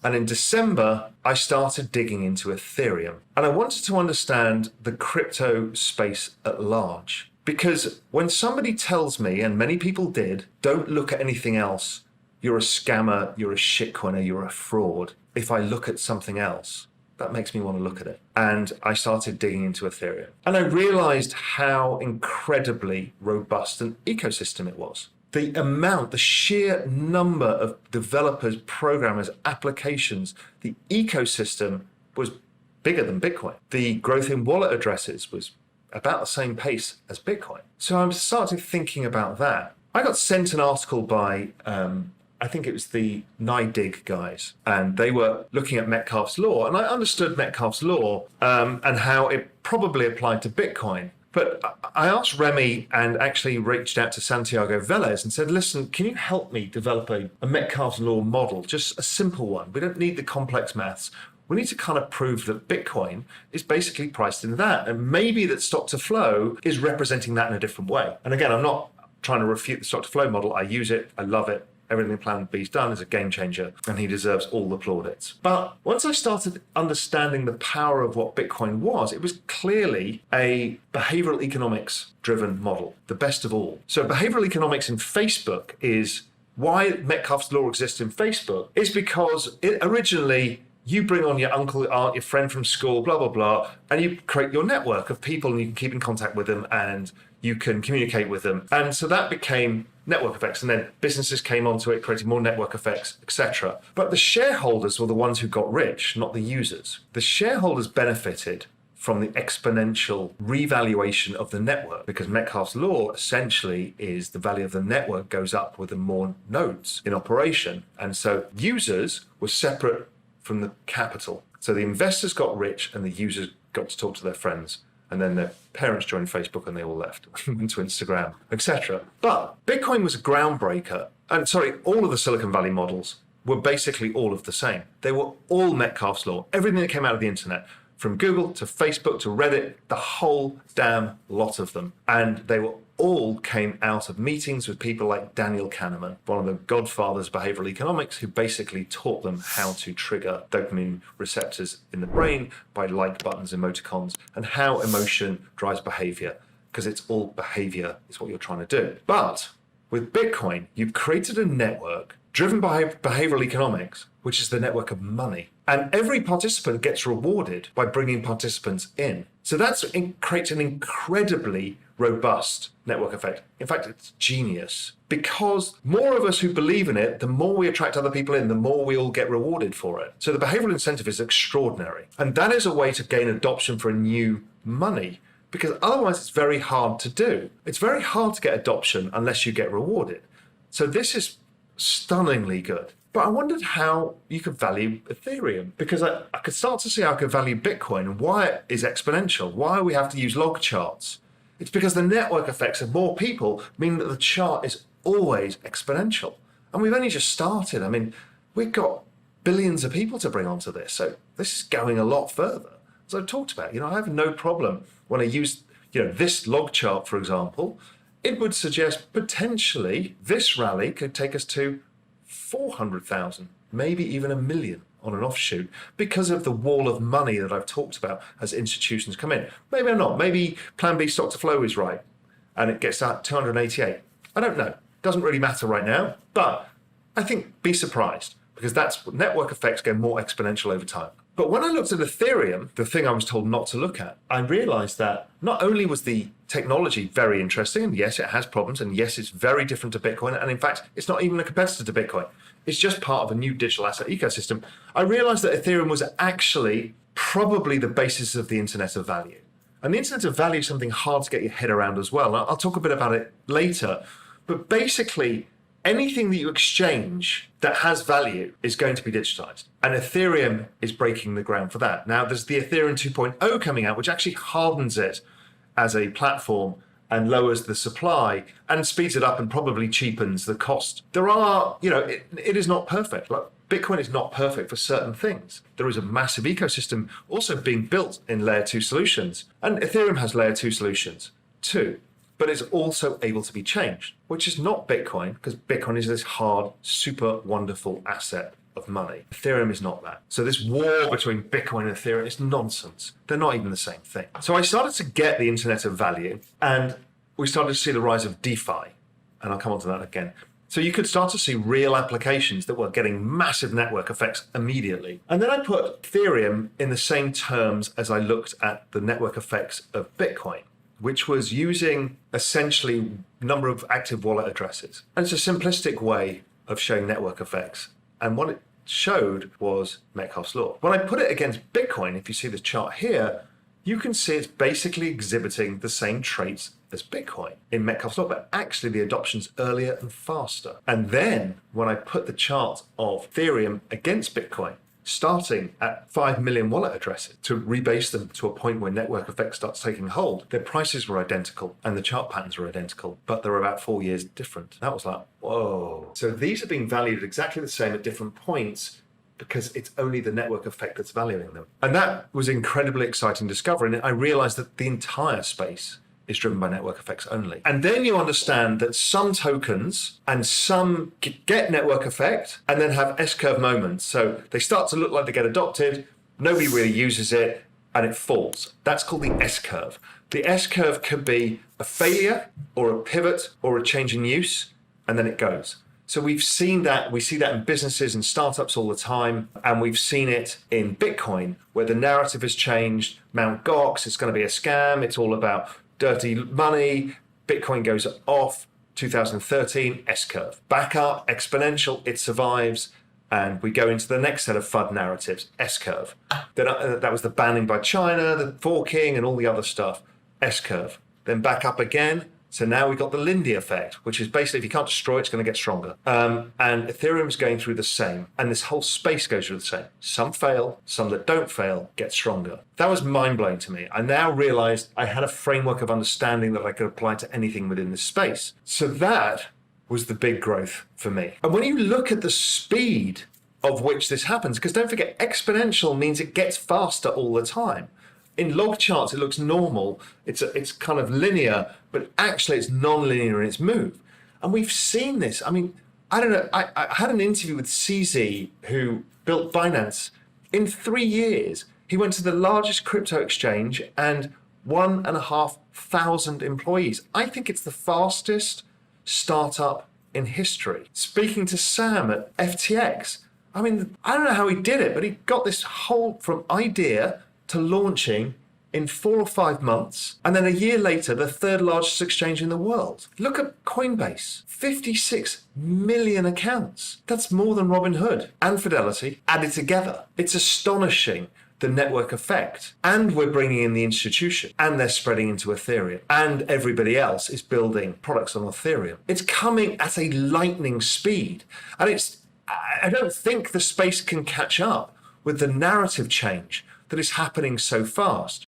And in December, I started digging into Ethereum. And I wanted to understand the crypto space at large. Because when somebody tells me, and many people did, don't look at anything else, you're a scammer, you're a shitcoiner, you're a fraud. If I look at something else, that makes me want to look at it. And I started digging into Ethereum. And I realized how incredibly robust an ecosystem it was. The sheer number of developers, programmers, applications, the ecosystem was bigger than Bitcoin. The growth in wallet addresses was about the same pace as Bitcoin. So I started thinking about that. I got sent an article by, I think it was the NIDIG guys, and they were looking at Metcalfe's law, and I understood Metcalfe's law and how it probably applied to Bitcoin. But I asked Remy and actually reached out to Santiago Velez and said, listen, can you help me develop a Metcalfe's law model, just a simple one? We don't need the complex maths. We need to kind of prove that Bitcoin is basically priced in that. And maybe that stock to flow is representing that in a different way. And again, I'm not trying to refute the stock to flow model. I use it. I love it. Everything Plan B's done is a game changer, and he deserves all the plaudits. But once I started understanding the power of what Bitcoin was, it was clearly a behavioral economics driven model, the best of all. So behavioral economics in Facebook is why Metcalfe's law exists in Facebook is because it originally you bring on your uncle, your aunt, your friend from school, blah, blah, blah, and you create your network of people and you can keep in contact with them and you can communicate with them. And so that became network effects. And then businesses came onto it, creating more network effects, etc. But the shareholders were the ones who got rich, not the users. The shareholders benefited from the exponential revaluation of the network, because Metcalfe's law essentially is the value of the network goes up with the more nodes in operation. And so users were separate from the capital. So the investors got rich and the users got to talk to their friends. And then their parents joined Facebook and they all left, went to Instagram, etc. But Bitcoin was a groundbreaker. And all of the Silicon Valley models were basically all of the same. They were all Metcalfe's law. Everything that came out of the internet, from Google to Facebook to Reddit, the whole damn lot of them. And they were all came out of meetings with people like Daniel Kahneman, one of the godfathers of behavioral economics, who basically taught them how to trigger dopamine receptors in the brain by like buttons, emoticons, and how emotion drives behavior, because it's all behavior is what you're trying to do. But with Bitcoin, you've created a network driven by behavioral economics, which is the network of money. And every participant gets rewarded by bringing participants in. So that creates an incredibly robust network effect. In fact, it's genius, because more of us who believe in it, the more we attract other people in, the more we all get rewarded for it. So the behavioral incentive is extraordinary. And that is a way to gain adoption for a new money, because otherwise it's very hard to do. It's very hard to get adoption unless you get rewarded. So this is stunningly good. But I wondered how you could value Ethereum, because I could start to see how I could value Bitcoin and why it is exponential, why we have to use log charts. It's because the network effects of more people mean that the chart is always exponential. And we've only just started. I mean, we've got billions of people to bring onto this. So this is going a lot further. As I've talked about, I have no problem when I use, this log chart, for example. It would suggest potentially this rally could take us to 400,000, maybe even 1 million on an offshoot, because of the wall of money that I've talked about as institutions come in. Maybe I'm not. Maybe Plan B stock to flow is right and it gets out 288. I don't know. Doesn't really matter right now, but I think be surprised, because that's network effects go more exponential over time. But when I looked at Ethereum, the thing I was told not to look at, I realized that not only was the technology very interesting, and yes, it has problems, and yes, it's very different to Bitcoin, and in fact, it's not even a competitor to Bitcoin. It's just part of a new digital asset ecosystem. I realized that Ethereum was actually probably the basis of the Internet of Value. And the Internet of Value is something hard to get your head around as well. I'll talk a bit about it later, but basically, anything that you exchange that has value is going to be digitized. And Ethereum is breaking the ground for that. Now, there's the Ethereum 2.0 coming out, which actually hardens it as a platform and lowers the supply and speeds it up and probably cheapens the cost. There are, it is not perfect. Like, Bitcoin is not perfect for certain things. There is a massive ecosystem also being built in layer 2 solutions. And Ethereum has layer 2 solutions too. But it's also able to be changed, which is not Bitcoin, because Bitcoin is this hard, super wonderful asset of money. Ethereum is not that. So this war between Bitcoin and Ethereum is nonsense. They're not even the same thing. So I started to get the internet of value, and we started to see the rise of DeFi. And I'll come on to that again. So you could start to see real applications that were getting massive network effects immediately. And then I put Ethereum in the same terms as I looked at the network effects of Bitcoin, which was using essentially number of active wallet addresses. And it's a simplistic way of showing network effects. And what it showed was Metcalfe's law. When I put it against Bitcoin, if you see the chart here, you can see it's basically exhibiting the same traits as Bitcoin in Metcalfe's law, but actually the adoption's earlier and faster. And then when I put the chart of Ethereum against Bitcoin, starting at 5 million wallet addresses to rebase them to a point where network effect starts taking hold, their prices were identical and the chart patterns were identical, but they're about 4 years different. That was like, whoa. So these are being valued exactly the same at different points because it's only the network effect that's valuing them. And that was incredibly exciting discovery. And I realized that the entire space is driven by network effects only. And then you understand that some tokens and some get network effect and then have S-curve moments. So they start to look like they get adopted, nobody really uses it, and it falls. That's called the S-curve. The S-curve could be a failure or a pivot or a change in use, and then it goes. So we've seen that, we see that in businesses and startups all the time, and we've seen it in Bitcoin, where the narrative has changed. Mt. Gox, it's going to be a scam, it's all about dirty money. Bitcoin goes off, 2013, S-curve. Back up, exponential, it survives, and we go into the next set of FUD narratives, S-curve. Then that was the banning by China, the forking, and all the other stuff, S-curve. Then back up again. So now we've got the Lindy effect, which is basically if you can't destroy it, it's going to get stronger. And Ethereum's going through the same. And this whole space goes through the same. Some fail, some that don't fail get stronger. That was mind-blowing to me. I now realized I had a framework of understanding that I could apply to anything within this space. So that was the big growth for me. And when you look at the speed of which this happens, because don't forget, exponential means it gets faster all the time. In log charts, it looks normal. It's kind of linear, but actually it's non-linear in its move. And we've seen this. I mean, I don't know. I had an interview with CZ, who built Binance. In 3 years, he went to the largest crypto exchange and 1,500 employees. I think it's the fastest startup in history. Speaking to Sam at FTX, I mean, I don't know how he did it, but he got this whole from idea to launching in 4 or 5 months, and then a year later, the third largest exchange in the world. Look at Coinbase, 56 million accounts. That's more than Robinhood and Fidelity added together. It's astonishing, the network effect. And we're bringing in the institution, and they're spreading into Ethereum, and everybody else is building products on Ethereum. It's coming at a lightning speed, and I don't think the space can catch up with the narrative change that is happening so fast.